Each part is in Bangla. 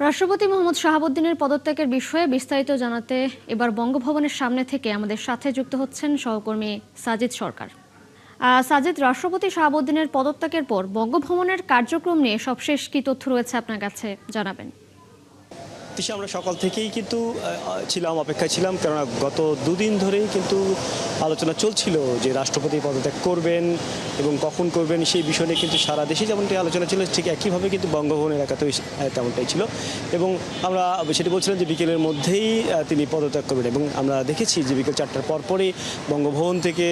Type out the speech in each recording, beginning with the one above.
রাষ্ট্রপতি মোহাম্মদ শাহাবুদ্দিনের পদত্যাগের বিষয়ে বিস্তারিত জানাতে এবার বঙ্গভবনের সামনে থেকে আমাদের সাথে যুক্ত হচ্ছেন সহকর্মী সাজিদ সরকার। সাজিদ, রাষ্ট্রপতি শাহাবুদ্দিনের পদত্যাগের পর বঙ্গভবনের কার্যক্রম নিয়ে সবশেষ কি তথ্য রয়েছে আপনার কাছে জানাবেন। আমরা সকাল থেকেই কিন্তু অপেক্ষায় ছিলাম, কেননা গত দুদিন ধরেই কিন্তু আলোচনা চলছিল যে রাষ্ট্রপতি পদত্যাগ করবেন এবং কখন করবেন সেই বিষয় নিয়ে কিন্তু সারা দেশে যেমনটি আলোচনা ছিল ঠিক একইভাবে কিন্তু বঙ্গভবন এলাকাতেও তেমনটাই ছিল। এবং আমরা সেটি বলছিলাম যে বিকেলের মধ্যেই তিনি পদত্যাগ করবেন, এবং আমরা দেখেছি যে বিকেল 4টার পরপরই বঙ্গভবন থেকে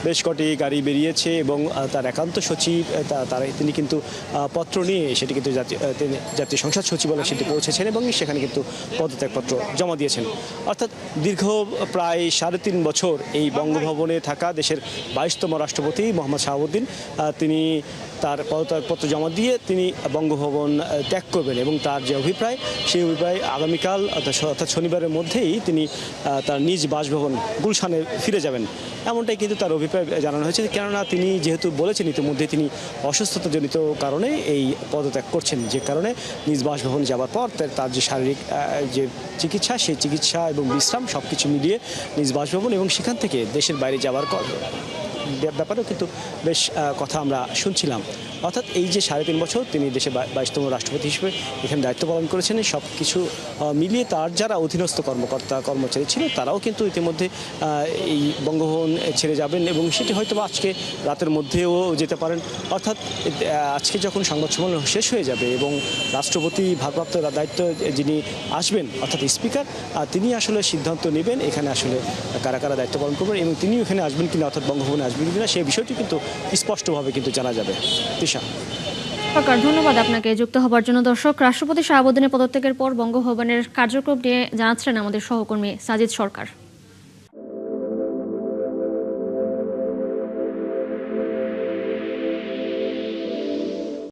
বেশ কটি গাড়ি বেরিয়েছে এবং তার একান্ত সচিব তিনি কিন্তু পত্র নিয়ে সেটি কিন্তু জাতীয় সংসদ সচিবালয়ে সেটি পৌঁছেছেন এবং সেখানে কিন্তু পদত্যাগপত্র জমা দিয়েছেন। অর্থাৎ দীর্ঘ প্রায় 3.5 বছর এই বঙ্গভবনে থাকা দেশের 22তম রাষ্ট্রপতি মোহাম্মদ শাহাবুদ্দিন তিনি তার পদত্যাগপত্র জমা দিয়ে তিনি বঙ্গভবন ত্যাগ করবেন এবং তার যে অভিপ্রায় সেই অভিপ্রায় আগামীকাল অর্থাৎ শনিবারের মধ্যেই তিনি তার নিজ বাসভবন গুলশানে ফিরে যাবেন, এমনটাই কিন্তু তার অভিপ্রায় জানানো হয়েছে। কেননা তিনি যেহেতু বলেছেন ইতিমধ্যে তিনি অসুস্থতাজনিত কারণে এই পদত্যাগ করছেন, যে কারণে নিজ বাসভবন যাওয়ার পর তার যে শারীরিক যে চিকিৎসা সেই চিকিৎসা এবং বিশ্রাম সব কিছু মিলিয়ে নিজ বাসভবন এবং সেখান থেকে দেশের বাইরে যাওয়ার ব্যাপারেও কিন্তু বেশ কথা আমরা শুনছিলাম। অর্থাৎ এই যে 3.5 বছর তিনি দেশের 22তম রাষ্ট্রপতি হিসেবে এখানে দায়িত্ব পালন করেছেন, সব কিছু মিলিয়ে তার যারা অধীনস্থ কর্মচারী ছিল তারাও কিন্তু ইতিমধ্যে এই বঙ্গভবন ছেড়ে যাবেন এবং সেটি হয়তো আজকে রাতের মধ্যেও যেতে পারেন। অর্থাৎ আজকে যখন সংবাদ সম্মেলন শেষ হয়ে যাবে এবং রাষ্ট্রপতি ভারপ্রাপ্ত দায়িত্ব যিনি আসবেন অর্থাৎ স্পিকার, তিনি আসলে সিদ্ধান্ত নেবেন এখানে আসলে কারা কারা দায়িত্ব পালন করবেন এবং তিনি এখানে আসবেন কিনা অর্থাৎ বঙ্গভবনে আসবেন কিনা সেই বিষয়টি কিন্তু স্পষ্টভাবে কিন্তু জানা যাবে। সরকার, ধন্যবাদ আপনাকে যুক্ত হবার জন্য। দর্শক, রাষ্ট্রপতি শাহাবুদ্দিনের পদত্যাগের পর বঙ্গভবনের কার্যক্রম নিয়ে জানাচ্ছিলেন আমাদের সহকর্মী সাজিদ সরকার।